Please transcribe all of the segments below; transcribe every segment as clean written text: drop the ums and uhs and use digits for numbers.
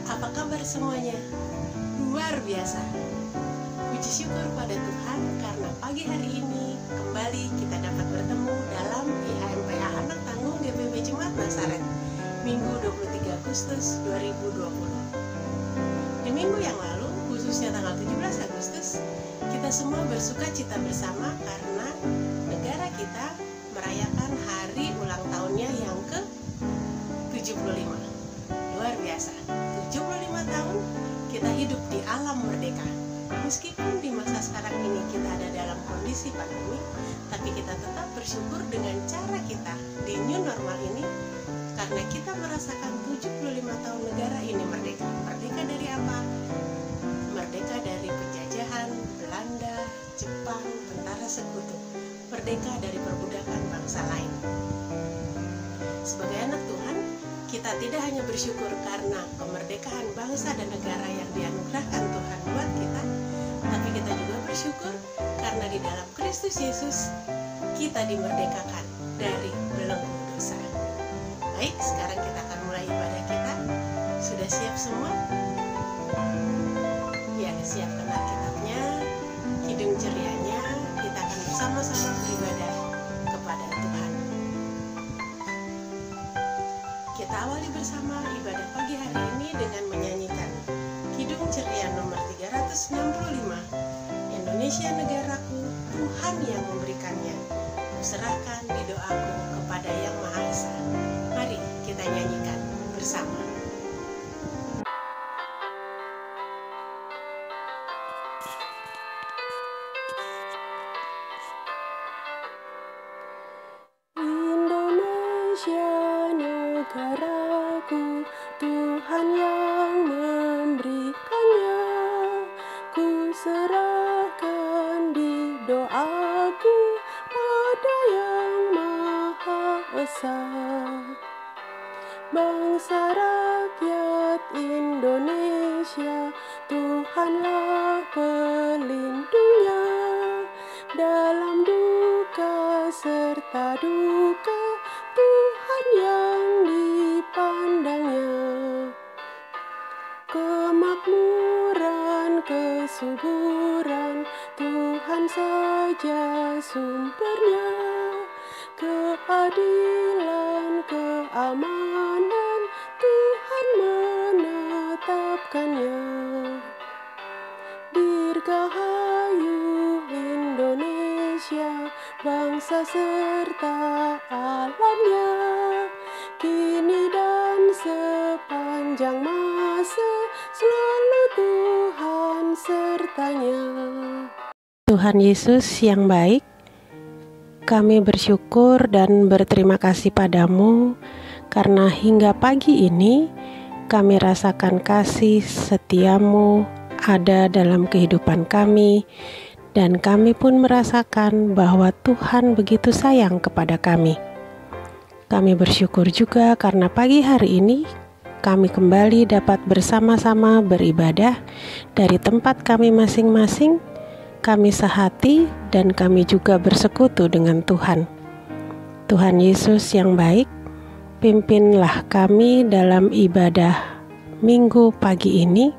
Apa kabar semuanya? Luar biasa. Puji syukur pada Tuhan karena pagi hari ini kembali kita dapat bertemu dalam IHMPA Anak Tanggung GPB Jemaat Nazaret Minggu 23 Agustus 2020. Di minggu yang lalu, khususnya tanggal 17 Agustus, kita semua bersuka cita bersama karena negara kita merayakan hari ulang tahunnya yang ke-75. Luar biasa. 75 tahun kita hidup di alam merdeka. Meskipun di masa sekarang ini kita ada dalam kondisi pandemi, tapi kita tetap bersyukur dengan cara kita di new normal ini, karena kita merasakan 75 tahun negara ini merdeka. Merdeka dari apa? Merdeka dari penjajahan Belanda, Jepang, tentara sekutu. Merdeka dari perbudakan bangsa lain. Sebagai anak Tuhan, kita tidak hanya bersyukur karena kemerdekaan bangsa dan negara yang dianugerahkan Tuhan buat kita, tapi kita juga bersyukur karena di dalam Kristus Yesus kita dimerdekakan dari belenggu dosa. Baik, sekarang kita akan mulai ibadah kita. Sudah siap semua? Ya, siapkan Alkitabnya, hidung cerianya, kita akan bersama-sama beribadah kepada Tuhan. Kita awali bersama ibadah pagi hari ini dengan menyanyikan Kidung Ceria nomor 365. Indonesia negaraku, Tuhan yang memberikannya, kuserahkan di doaku kepada Yang Maha Esa. Mari kita nyanyikan bersama. Negaraku, Tuhan yang memberikannya, ku serahkan di doaku pada Yang Maha Esa. Bangsa rakyat Indonesia, Tuhanlah pelindungnya, dalam duka serta duka Tuhan yang dipandangnya. Kemakmuran, kesuburan, Tuhan saja sumbernya. Keadilan, keamanan, Tuhan menetapkannya. Dirgahayu Indonesia, bangsa serta alamnya, kini dan sepanjang masa, selalu Tuhan sertanya. Tuhan Yesus yang baik, kami bersyukur dan berterima kasih padamu karena hingga pagi ini kami rasakan kasih setiamu ada dalam kehidupan kami, dan kami pun merasakan bahwa Tuhan begitu sayang kepada kami. Kami bersyukur juga karena pagi hari ini kami kembali dapat bersama-sama beribadah dari tempat kami masing-masing. Kami sehati dan kami juga bersekutu dengan Tuhan. Tuhan Yesus yang baik, pimpinlah kami dalam ibadah Minggu pagi ini,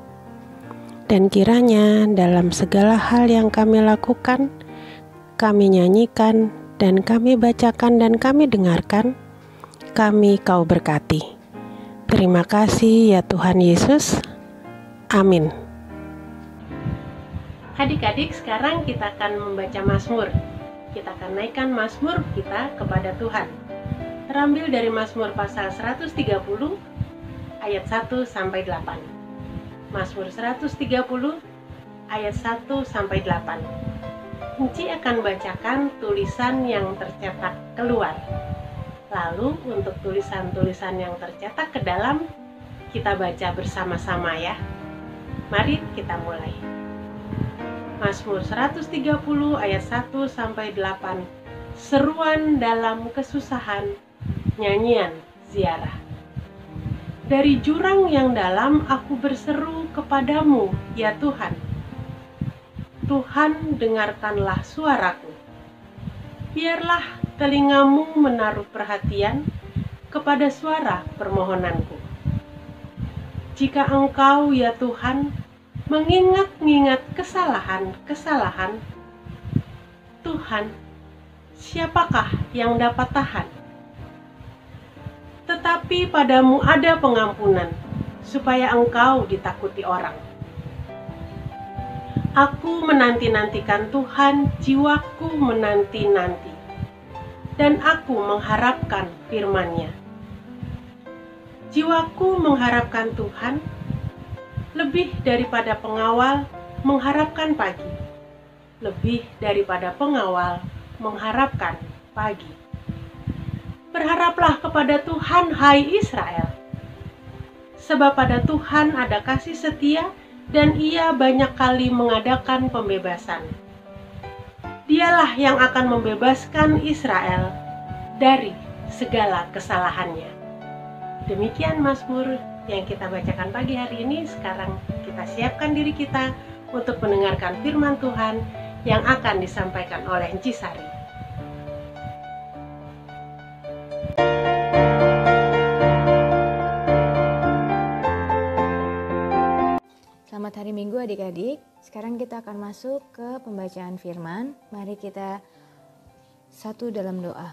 dan kiranya dalam segala hal yang kami lakukan, kami nyanyikan dan kami bacakan dan kami dengarkan, kami Kau berkati. Terima kasih ya Tuhan Yesus. Amin. Adik-adik, sekarang kita akan membaca Mazmur. Kita akan naikkan Mazmur kita kepada Tuhan. Terambil dari Mazmur pasal 130 ayat 1 sampai 8. Mazmur 130 ayat 1 sampai 8. Enci akan bacakan tulisan yang tercetak keluar. Lalu untuk tulisan-tulisan yang tercetak ke dalam, kita baca bersama-sama ya. Mari kita mulai. Mazmur 130 ayat 1 sampai 8. Seruan dalam kesusahan, nyanyian ziarah. Dari jurang yang dalam aku berseru kepadamu, ya Tuhan. Tuhan, dengarkanlah suaraku. Biarlah telingamu menaruh perhatian kepada suara permohonanku. Jika Engkau, ya Tuhan, mengingat-ingat kesalahan-kesalahan, Tuhan, siapakah yang dapat tahan? Tetapi padamu ada pengampunan, supaya Engkau ditakuti orang. Aku menanti-nantikan Tuhan, jiwaku menanti-nanti, dan aku mengharapkan firman-Nya. Jiwaku mengharapkan Tuhan, lebih daripada pengawal mengharapkan pagi, lebih daripada pengawal mengharapkan pagi. Berharaplah kepada Tuhan, hai Israel, sebab pada Tuhan ada kasih setia dan Ia banyak kali mengadakan pembebasan. Dialah yang akan membebaskan Israel dari segala kesalahannya. Demikian Mazmur yang kita bacakan pagi hari ini. Sekarang kita siapkan diri kita untuk mendengarkan firman Tuhan yang akan disampaikan oleh Enci Sari. Selamat hari Minggu adik-adik. Sekarang kita akan masuk ke pembacaan firman. Mari kita satu dalam doa.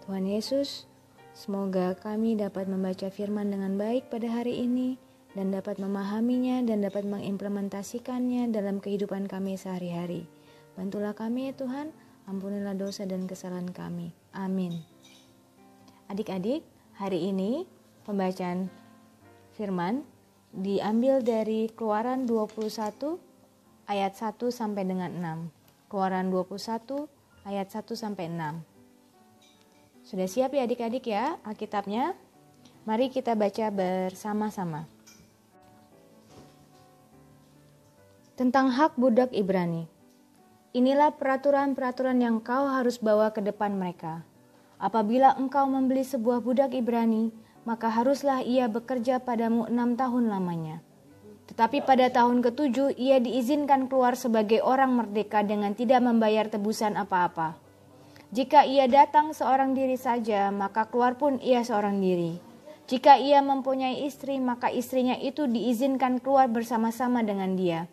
Tuhan Yesus, semoga kami dapat membaca firman dengan baik pada hari ini dan dapat memahaminya dan dapat mengimplementasikannya dalam kehidupan kami sehari-hari. Bantulah kami ya Tuhan, ampunilah dosa dan kesalahan kami. Amin. Adik-adik, hari ini pembacaan firman diambil dari Keluaran 21 ayat 1 sampai dengan 6. Keluaran 21 ayat 1 sampai 6. Sudah siap ya adik-adik ya Alkitabnya? Mari kita baca bersama-sama. Tentang hak budak Ibrani. Inilah peraturan-peraturan yang kau harus bawa ke depan mereka. Apabila engkau membeli sebuah budak Ibrani, maka haruslah ia bekerja padamu 6 tahun lamanya. Tetapi pada tahun ke-7 ia diizinkan keluar sebagai orang merdeka dengan tidak membayar tebusan apa-apa. Jika ia datang seorang diri saja, maka keluar pun ia seorang diri. Jika ia mempunyai istri, maka istrinya itu diizinkan keluar bersama-sama dengan dia.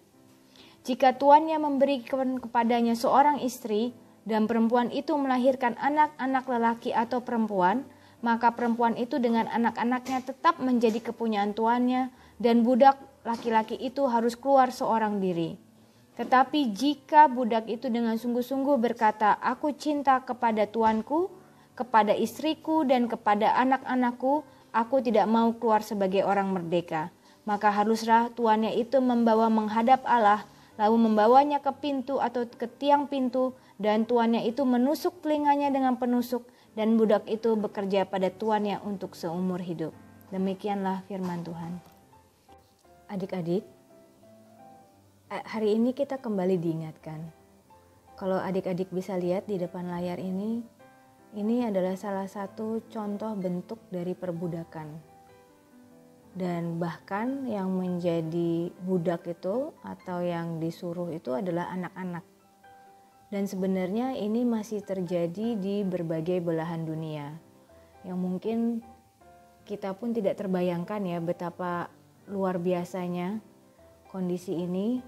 Jika tuannya memberikan kepadanya seorang istri, dan perempuan itu melahirkan anak-anak lelaki atau perempuan, maka perempuan itu dengan anak-anaknya tetap menjadi kepunyaan tuannya, dan budak laki-laki itu harus keluar seorang diri. Tetapi jika budak itu dengan sungguh-sungguh berkata, aku cinta kepada tuanku, kepada istriku, dan kepada anak-anakku, aku tidak mau keluar sebagai orang merdeka, maka haruslah tuannya itu membawa menghadap Allah, lalu membawanya ke pintu atau ke tiang pintu, dan tuannya itu menusuk telinganya dengan penusuk, dan budak itu bekerja pada tuannya untuk seumur hidup. Demikianlah firman Tuhan. Adik-adik, hari ini kita kembali diingatkan. Kalau adik-adik bisa lihat di depan layar ini adalah salah satu contoh bentuk dari perbudakan. Dan bahkan yang menjadi budak itu atau yang disuruh itu adalah anak-anak. Dan sebenarnya ini masih terjadi di berbagai belahan dunia. Yang mungkin kita pun tidak terbayangkan ya betapa luar biasanya kondisi ini,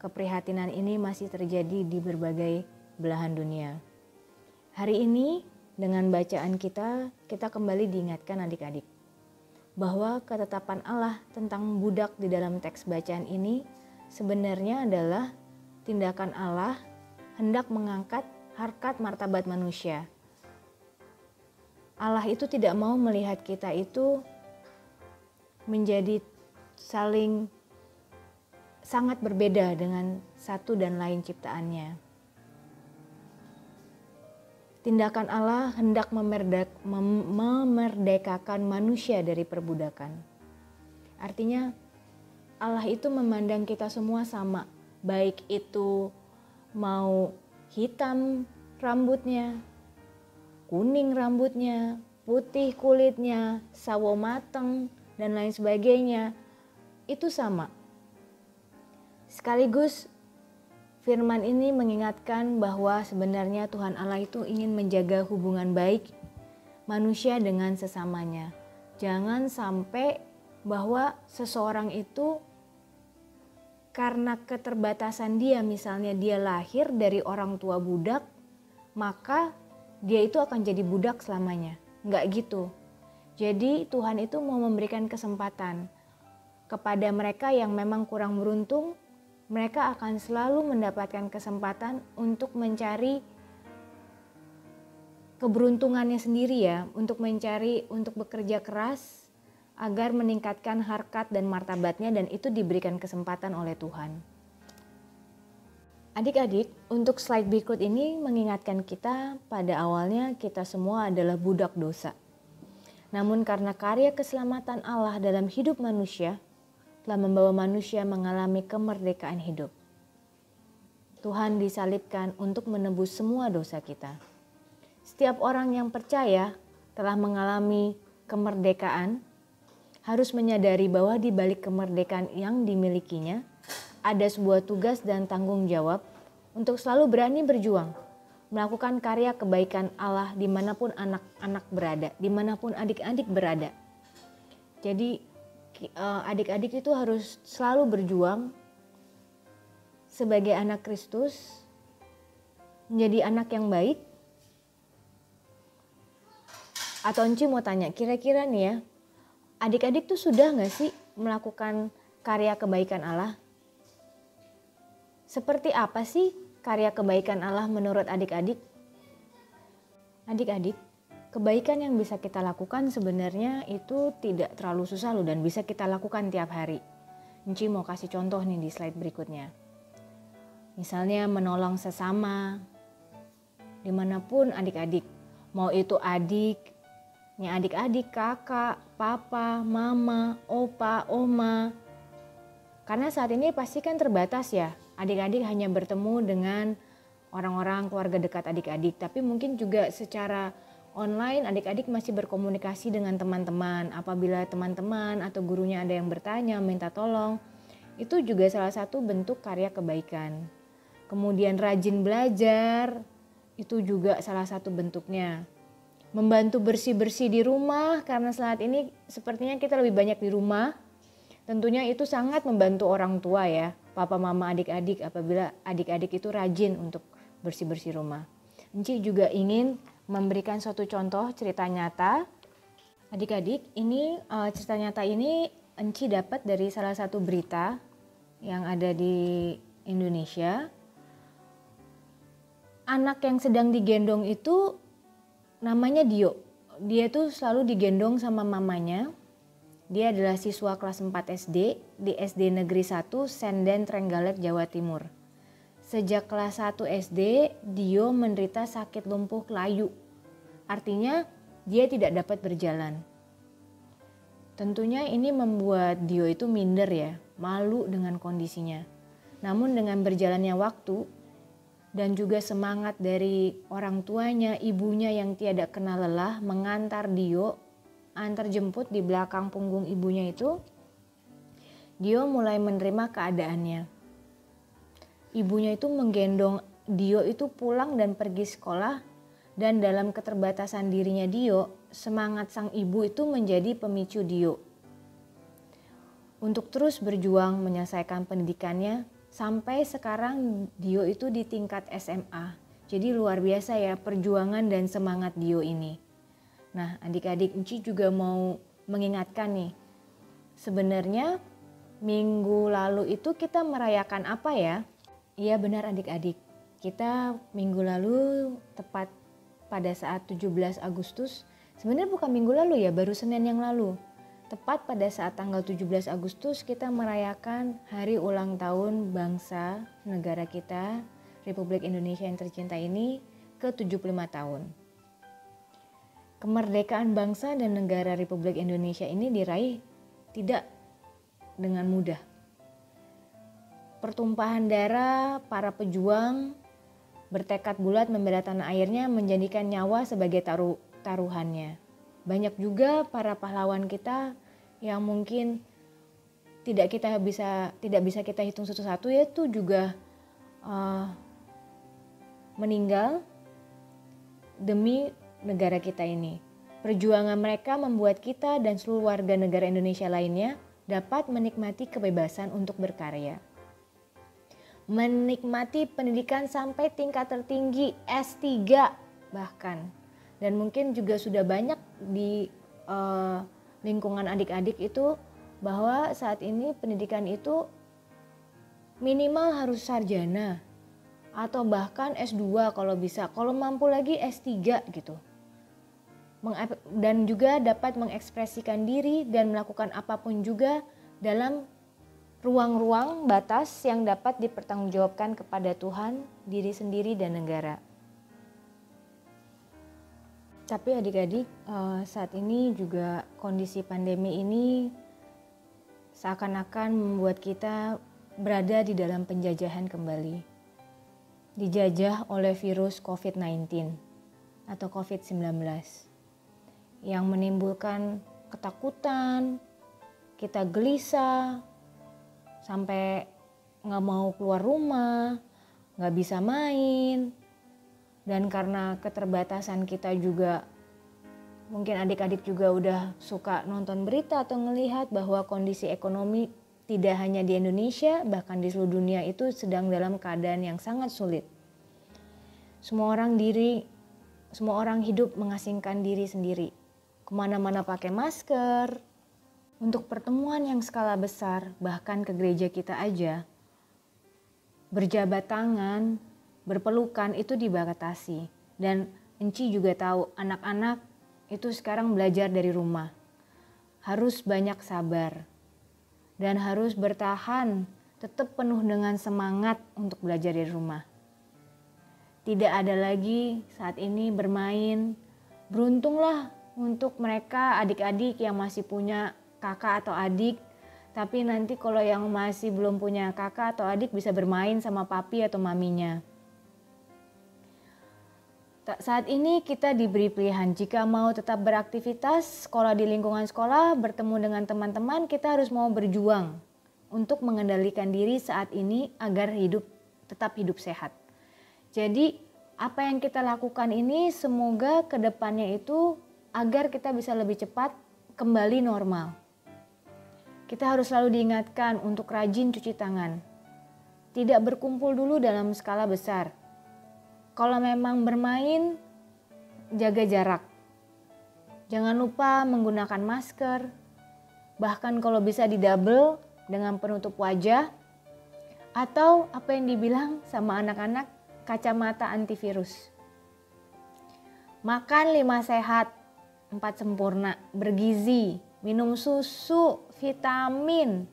keprihatinan ini masih terjadi di berbagai belahan dunia. Hari ini dengan bacaan kita kembali diingatkan adik-adik bahwa ketetapan Allah tentang budak di dalam teks bacaan ini sebenarnya adalah tindakan Allah hendak mengangkat harkat martabat manusia. Allah itu tidak mau melihat kita itu menjadi sangat berbeda dengan satu dan lain ciptaannya. Tindakan Allah hendak memerdekakan manusia dari perbudakan. Artinya Allah itu memandang kita semua sama, baik itu mau hitam rambutnya, kuning rambutnya, putih kulitnya, sawo mateng, dan lain sebagainya, itu sama. Sekaligus firman ini mengingatkan bahwa sebenarnya Tuhan Allah itu ingin menjaga hubungan baik manusia dengan sesamanya. Jangan sampai bahwa seseorang itu karena keterbatasan dia, misalnya dia lahir dari orang tua budak, maka dia itu akan jadi budak selamanya. Enggak gitu. Jadi Tuhan itu mau memberikan kesempatan kepada mereka yang memang kurang beruntung. Mereka akan selalu mendapatkan kesempatan untuk mencari keberuntungannya sendiri ya, untuk bekerja keras agar meningkatkan harkat dan martabatnya, dan itu diberikan kesempatan oleh Tuhan. Adik-adik, untuk slide berikut ini mengingatkan kita pada awalnya kita semua adalah budak dosa. Namun karena karya keselamatan Allah dalam hidup manusia telah membawa manusia mengalami kemerdekaan hidup. Tuhan disalibkan untuk menebus semua dosa kita. Setiap orang yang percaya telah mengalami kemerdekaan harus menyadari bahwa di balik kemerdekaan yang dimilikinya ada sebuah tugas dan tanggung jawab untuk selalu berani berjuang, melakukan karya kebaikan Allah dimanapun anak-anak berada, dimanapun adik-adik berada. Jadi adik-adik itu harus selalu berjuang sebagai anak Kristus, menjadi anak yang baik. Atau Enci mau tanya, kira-kira nih ya, adik-adik tuh sudah gak sih melakukan karya kebaikan Allah? Seperti apa sih karya kebaikan Allah menurut adik-adik? Adik-adik, kebaikan yang bisa kita lakukan sebenarnya itu tidak terlalu susah loh, dan bisa kita lakukan tiap hari. Enci mau kasih contoh nih di slide berikutnya. Misalnya menolong sesama, dimanapun adik-adik. Mau itu adiknya adik-adik, kakak, papa, mama, opa, oma. Karena saat ini pasti kan terbatas ya. Adik-adik hanya bertemu dengan orang-orang keluarga dekat adik-adik. Tapi mungkin juga secara online adik-adik masih berkomunikasi dengan teman-teman. Apabila teman-teman atau gurunya ada yang bertanya, minta tolong, itu juga salah satu bentuk karya kebaikan. Kemudian rajin belajar, itu juga salah satu bentuknya. Membantu bersih-bersih di rumah, karena saat ini sepertinya kita lebih banyak di rumah. Tentunya itu sangat membantu orang tua ya, papa mama adik-adik, apabila adik-adik itu rajin untuk bersih-bersih rumah. Enci juga ingin memberikan suatu contoh cerita nyata. Adik-adik, ini cerita nyata ini Enci dapat dari salah satu berita yang ada di Indonesia. Anak yang sedang digendong itu namanya Dio. Dia tuh selalu digendong sama mamanya. Dia adalah siswa kelas 4 SD di SD Negeri 1 Senden Trenggalek, Jawa Timur. Sejak kelas 1 SD, Dio menderita sakit lumpuh layu. Artinya dia tidak dapat berjalan. Tentunya ini membuat Dio itu minder ya, malu dengan kondisinya. Namun dengan berjalannya waktu dan juga semangat dari orang tuanya, ibunya yang tiada kenal lelah mengantar Dio, antar jemput di belakang punggung ibunya itu, Dio mulai menerima keadaannya. Ibunya itu menggendong Dio itu pulang dan pergi sekolah, dan dalam keterbatasan dirinya Dio, semangat sang ibu itu menjadi pemicu Dio untuk terus berjuang menyelesaikan pendidikannya sampai sekarang Dio itu di tingkat SMA. Jadi luar biasa ya perjuangan dan semangat Dio ini. Nah, adik-adik, Enci juga mau mengingatkan nih. Sebenarnya minggu lalu itu kita merayakan apa ya? Iya benar adik-adik. Kita minggu lalu tepat pada saat 17 Agustus. Sebenarnya bukan minggu lalu ya, baru Senin yang lalu. Tepat pada saat tanggal 17 Agustus kita merayakan hari ulang tahun bangsa negara kita, Republik Indonesia yang tercinta ini ke 75 tahun. Kemerdekaan bangsa dan negara Republik Indonesia ini diraih tidak dengan mudah. Pertumpahan darah para pejuang bertekad bulat membela tanah airnya, menjadikan nyawa sebagai taruhannya. Banyak juga para pahlawan kita yang mungkin tidak bisa kita hitung satu-satu, yaitu juga meninggal demi negara kita ini. Perjuangan mereka membuat kita dan seluruh warga negara Indonesia lainnya dapat menikmati kebebasan untuk berkarya. Menikmati pendidikan sampai tingkat tertinggi S3 bahkan. Dan mungkin juga sudah banyak di lingkungan adik-adik itu bahwa saat ini pendidikan itu minimal harus sarjana atau bahkan S2 kalau bisa, kalau mampu lagi S3 gitu. Dan juga dapat mengekspresikan diri dan melakukan apapun juga dalam ruang-ruang batas yang dapat dipertanggungjawabkan kepada Tuhan, diri sendiri dan negara. Tapi adik-adik, saat ini juga kondisi pandemi ini seakan-akan membuat kita berada di dalam penjajahan kembali. Dijajah oleh virus COVID-19 atau COVID-19 yang menimbulkan ketakutan, kita gelisah, sampai gak mau keluar rumah, gak bisa main. Dan karena keterbatasan kita juga, mungkin adik-adik juga udah suka nonton berita atau ngelihat bahwa kondisi ekonomi tidak hanya di Indonesia, bahkan di seluruh dunia itu sedang dalam keadaan yang sangat sulit. Semua orang hidup mengasingkan diri sendiri. Kemana-mana pakai masker. Untuk pertemuan yang skala besar, bahkan ke gereja kita aja, berjabat tangan, berpelukan itu dibatasi. Dan Enci juga tahu anak-anak itu sekarang belajar dari rumah. Harus banyak sabar dan harus bertahan, tetap penuh dengan semangat untuk belajar dari rumah. Tidak ada lagi saat ini bermain. Beruntunglah untuk mereka adik-adik yang masih punya kakak atau adik. Tapi nanti kalau yang masih belum punya kakak atau adik bisa bermain sama papi atau maminya. Saat ini kita diberi pilihan, jika mau tetap beraktivitas sekolah di lingkungan sekolah, bertemu dengan teman-teman, kita harus mau berjuang untuk mengendalikan diri saat ini agar tetap hidup sehat. Jadi apa yang kita lakukan ini semoga kedepannya itu agar kita bisa lebih cepat kembali normal. Kita harus selalu diingatkan untuk rajin cuci tangan. Tidak berkumpul dulu dalam skala besar. Kalau memang bermain, jaga jarak. Jangan lupa menggunakan masker. Bahkan kalau bisa didouble dengan penutup wajah. Atau apa yang dibilang sama anak-anak, kacamata antivirus. Makan 5 sehat, 4 sempurna, bergizi, minum susu, vitamin.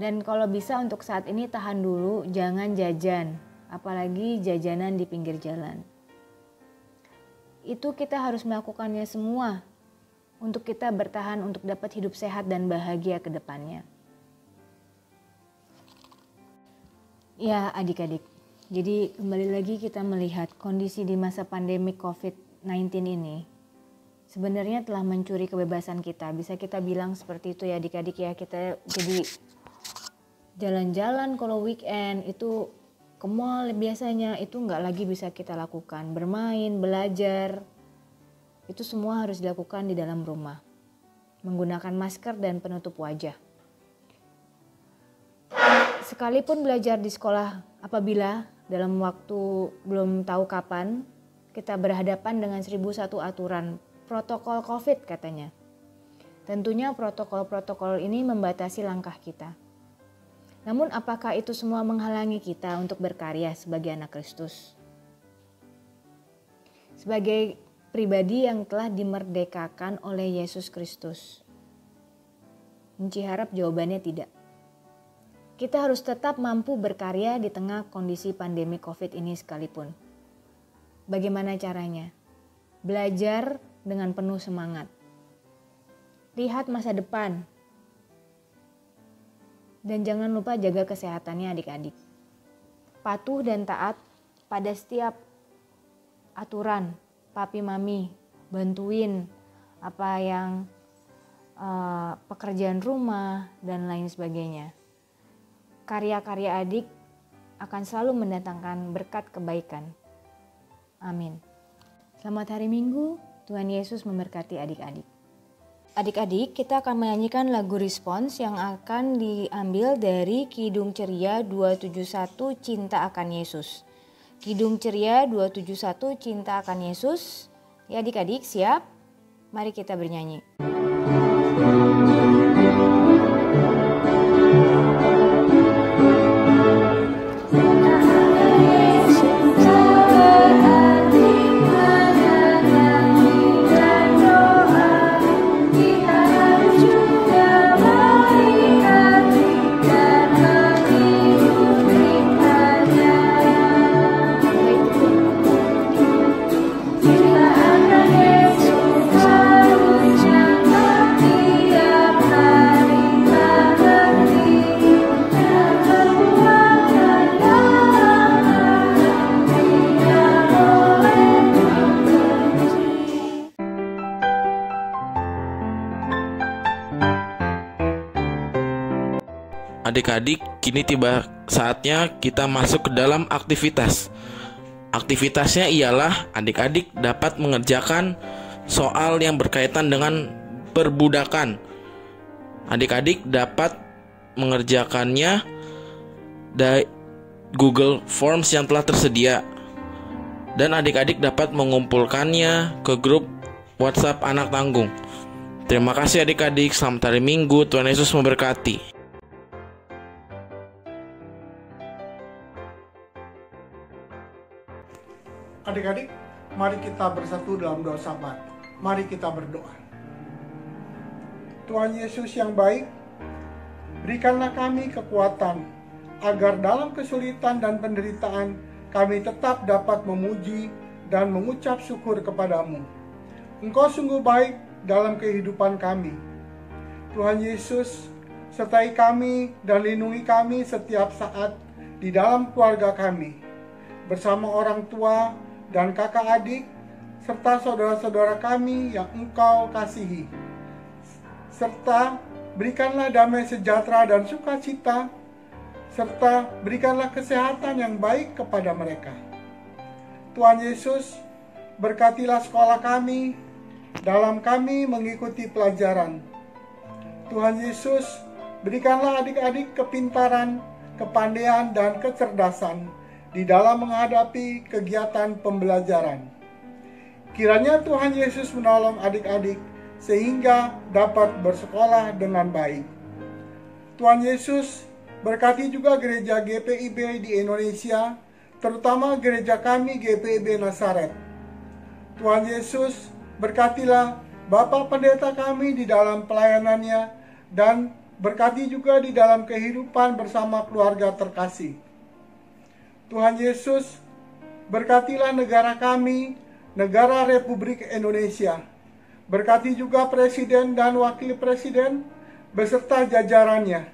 Dan kalau bisa untuk saat ini tahan dulu, jangan jajan. Apalagi jajanan di pinggir jalan. Itu kita harus melakukannya semua untuk kita bertahan untuk dapat hidup sehat dan bahagia ke depannya. Ya adik-adik, jadi kembali lagi kita melihat kondisi di masa pandemi COVID-19 ini sebenarnya telah mencuri kebebasan kita. Bisa kita bilang seperti itu ya adik-adik ya. Kita jadi jalan-jalan kalau weekend itu ke mall biasanya itu nggak lagi bisa kita lakukan. Bermain, belajar, itu semua harus dilakukan di dalam rumah. Menggunakan masker dan penutup wajah. Sekalipun belajar di sekolah, apabila dalam waktu belum tahu kapan, kita berhadapan dengan 1001 aturan protokol COVID katanya. Tentunya protokol-protokol ini membatasi langkah kita. Namun apakah itu semua menghalangi kita untuk berkarya sebagai anak Kristus? Sebagai pribadi yang telah dimerdekakan oleh Yesus Kristus. Enci harap jawabannya tidak. Kita harus tetap mampu berkarya di tengah kondisi pandemi COVID ini sekalipun. Bagaimana caranya? Belajar dengan penuh semangat. Lihat masa depan. Dan jangan lupa jaga kesehatannya adik-adik. Patuh dan taat pada setiap aturan. Papi mami bantuin apa yang pekerjaan rumah dan lain sebagainya. Karya-karya adik akan selalu mendatangkan berkat kebaikan. Amin. Selamat hari Minggu. Tuhan Yesus memberkati adik-adik. Adik-adik, kita akan menyanyikan lagu respons yang akan diambil dari Kidung Ceria 271 Cinta Akan Yesus. Kidung Ceria 271 Cinta Akan Yesus. Ya adik-adik, siap? Mari kita bernyanyi. Adik-adik, kini tiba saatnya kita masuk ke dalam aktivitas. Aktivitasnya ialah adik-adik dapat mengerjakan soal yang berkaitan dengan perbudakan. Adik-adik dapat mengerjakannya dari Google Forms yang telah tersedia. Dan adik-adik dapat mengumpulkannya ke grup WhatsApp Anak Tanggung. Terima kasih adik-adik, selamat hari Minggu, Tuhan Yesus memberkati. Adik-adik, mari kita bersatu dalam doa sahabat. Mari kita berdoa. Tuhan Yesus yang baik, berikanlah kami kekuatan, agar dalam kesulitan dan penderitaan kami tetap dapat memuji dan mengucap syukur kepadamu. Engkau sungguh baik dalam kehidupan kami. Tuhan Yesus, sertai kami dan lindungi kami setiap saat di dalam keluarga kami, bersama orang tua dan kakak adik, serta saudara-saudara kami yang Engkau kasihi. Serta berikanlah damai sejahtera dan sukacita, serta berikanlah kesehatan yang baik kepada mereka. Tuhan Yesus, berkatilah sekolah kami, dalam kami mengikuti pelajaran. Tuhan Yesus, berikanlah adik-adik kepintaran, kepandaian, dan kecerdasan di dalam menghadapi kegiatan pembelajaran. Kiranya Tuhan Yesus menolong adik-adik sehingga dapat bersekolah dengan baik. Tuhan Yesus berkati juga gereja GPIB di Indonesia, terutama gereja kami GPIB Nazaret. Tuhan Yesus berkatilah Bapak Pendeta kami di dalam pelayanannya dan berkati juga di dalam kehidupan bersama keluarga terkasih. Tuhan Yesus, berkatilah negara kami, negara Republik Indonesia. Berkati juga Presiden dan Wakil Presiden beserta jajarannya.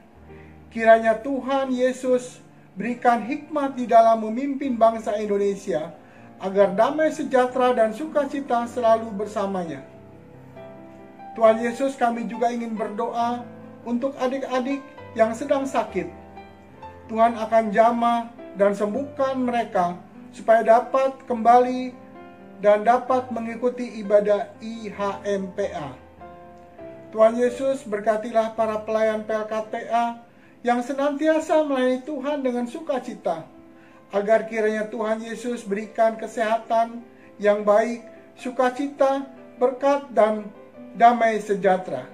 Kiranya Tuhan Yesus berikan hikmat di dalam memimpin bangsa Indonesia, agar damai sejahtera dan sukacita selalu bersamanya. Tuhan Yesus, kami juga ingin berdoa untuk adik-adik yang sedang sakit. Tuhan akan jamah dan sembuhkan mereka supaya dapat kembali dan dapat mengikuti ibadah IHMPA. Tuhan Yesus, berkatilah para pelayan PLKTA yang senantiasa melayani Tuhan dengan sukacita, agar kiranya Tuhan Yesus berikan kesehatan yang baik, sukacita, berkat, dan damai sejahtera.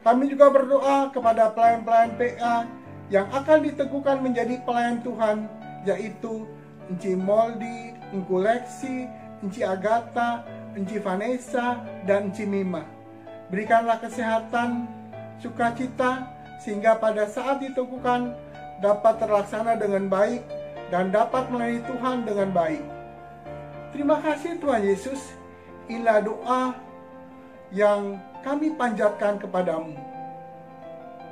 Kami juga berdoa kepada pelayan-pelayan PA yang akan diteguhkan menjadi pelayan Tuhan, yaitu Enci Moldi, Engku Leksi, Enci Agatha, Enci Vanessa, dan Enci Mima. Berikanlah kesehatan, sukacita, sehingga pada saat diteguhkan dapat terlaksana dengan baik dan dapat melayani Tuhan dengan baik. Terima kasih Tuhan Yesus. Inilah doa yang kami panjatkan kepadamu.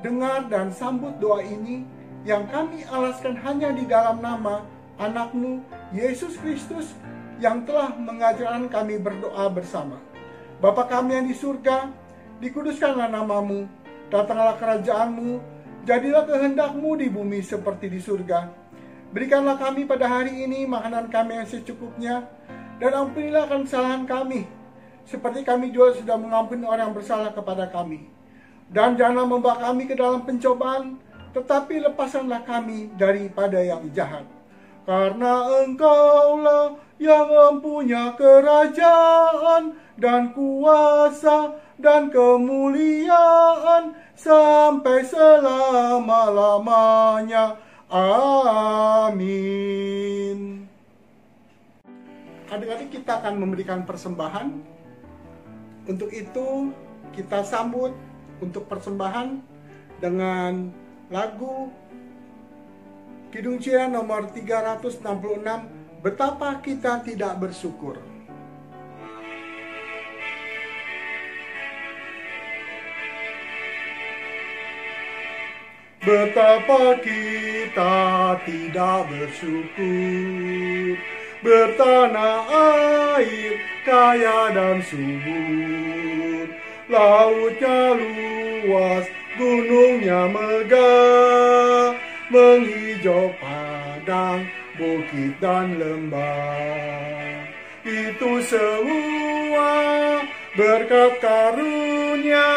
Dengar dan sambut doa ini yang kami alaskan hanya di dalam nama anak-Mu, Yesus Kristus, yang telah mengajarkan kami berdoa bersama. Bapa kami yang di surga, dikuduskanlah nama-Mu, datanglah kerajaan-Mu, jadilah kehendak-Mu di bumi seperti di surga. Berikanlah kami pada hari ini makanan kami yang secukupnya, dan ampunilah kesalahan kami, seperti kami juga sudah mengampuni orang yang bersalah kepada kami. Dan janganlah membawa kami ke dalam pencobaan, tetapi lepaskanlah kami daripada yang jahat. Karena Engkaulah yang mempunyai kerajaan dan kuasa dan kemuliaan sampai selama-lamanya. Amin. Adik-adik, kita akan memberikan persembahan. Untuk itu kita sambut untuk persembahan dengan lagu Kidung Cia nomor 366, Betapa Kita Tidak Bersyukur. Betapa kita tidak bersyukur, bertanah air kaya dan subur, lautnya luas, gunungnya megah, menghijau padang, bukit dan lembah. Itu semua berkat karunia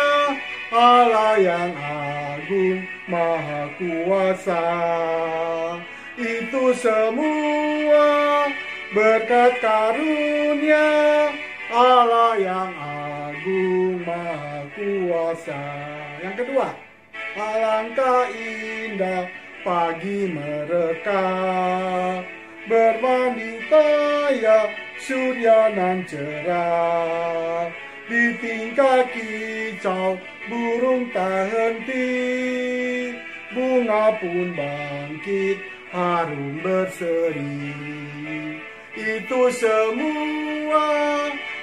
Allah yang agung maha kuasa. Itu semua berkat karunia Allah yang agung maha kuasa. Yang kedua, alangkah indah pagi mereka, bermandi tayak surya nan cerah, di tingkah kicau burung tak henti, bunga pun bangkit harum berseri. Itu semua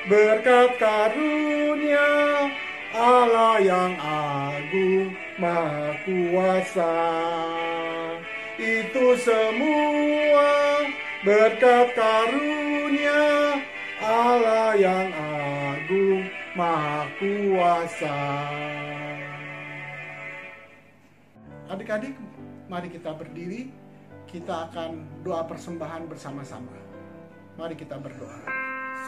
berkat karunia Allah yang agung maha kuasa. Itu semua berkat karunia Allah yang agung maha kuasa. Adik-adik, mari kita berdiri. Kita akan doa persembahan bersama-sama. Mari kita berdoa.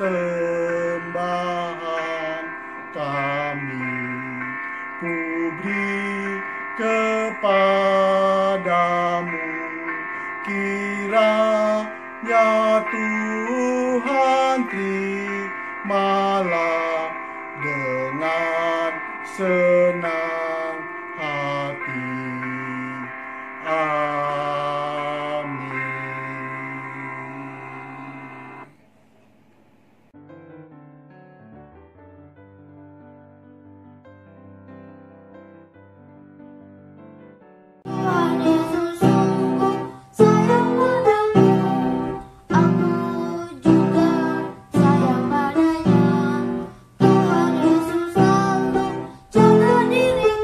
Sembahan kami ku beri kepadamu, kiranya Tuhan terimalah dengan senang hati. Tuhan Yesus sanggup jaga diriku.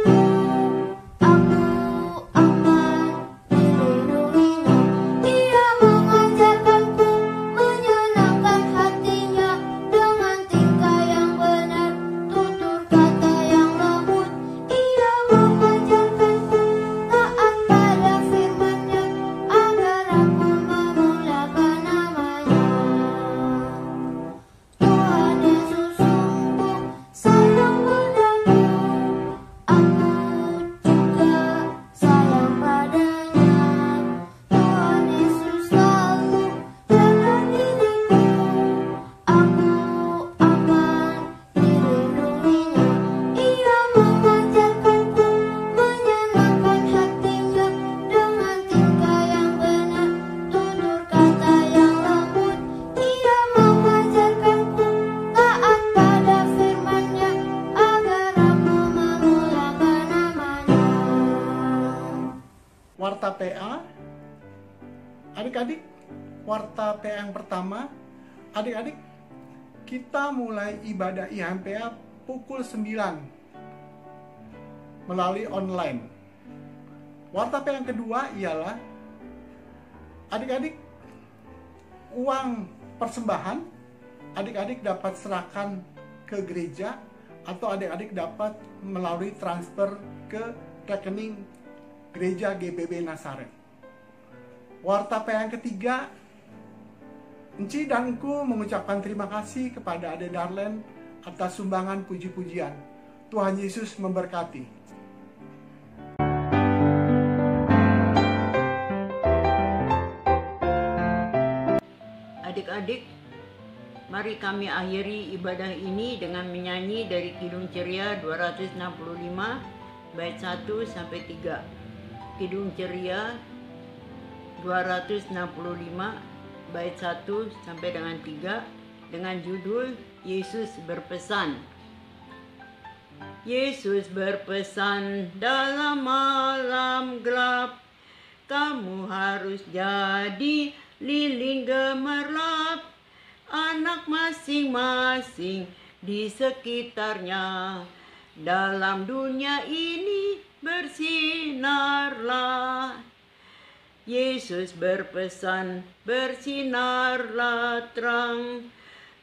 warta PA yang pertama, adik-adik, kita mulai ibadah IHMPA pukul 9 melalui online. Warta PA yang kedua ialah adik-adik, uang persembahan adik-adik dapat serahkan ke gereja atau adik-adik dapat melalui transfer ke rekening gereja GBB Nazaret. Warta PA yang ketiga, Enci dan Engku mengucapkan terima kasih kepada Ade Darlen atas sumbangan puji-pujian. Tuhan Yesus memberkati. Adik-adik, mari kami akhiri ibadah ini dengan menyanyi dari Kidung Ceria 265 bait 1 sampai 3. Kidung Ceria 265 bait 1 sampai dengan 3 dengan judul Yesus berpesan. Yesus berpesan dalam malam gelap, kamu harus jadi lilin gemerlap, anak masing-masing di sekitarnya. Dalam dunia ini bersinarlah. Yesus berpesan, bersinarlah terang,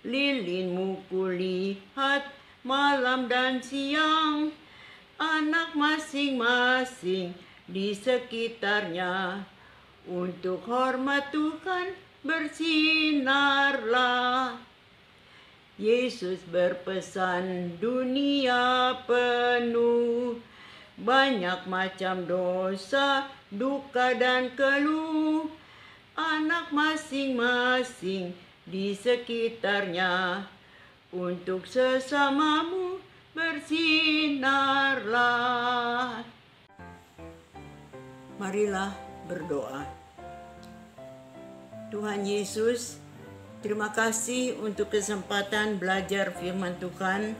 lilinmu kulihat malam dan siang, anak masing-masing di sekitarnya. Untuk hormat Tuhan bersinarlah. Yesus berpesan, dunia penuh banyak macam dosa, duka dan keluh, anak masing-masing di sekitarnya. Untuk sesamamu bersinarlah. Marilah berdoa. Tuhan Yesus, terima kasih untuk kesempatan belajar firman Tuhan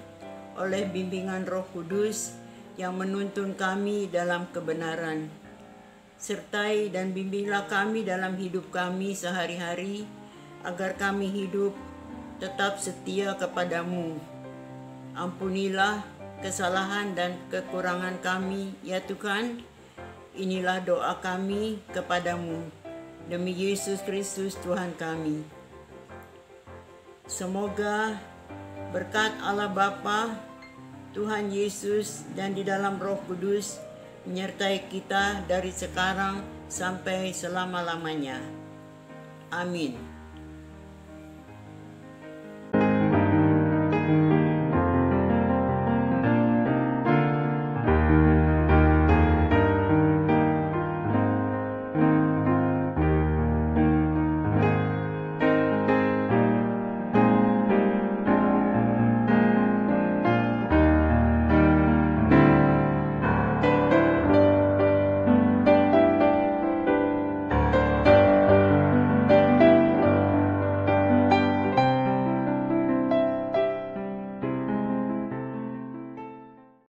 oleh bimbingan Roh Kudus yang menuntun kami dalam kebenaran. Sertai dan bimbinglah kami dalam hidup kami sehari-hari, agar kami hidup tetap setia kepadamu. Ampunilah kesalahan dan kekurangan kami, ya Tuhan. Inilah doa kami kepadamu, demi Yesus Kristus Tuhan kami. Semoga berkat Allah Bapa, Tuhan Yesus, dan di dalam Roh Kudus menyertai kita dari sekarang sampai selama-lamanya. Amin.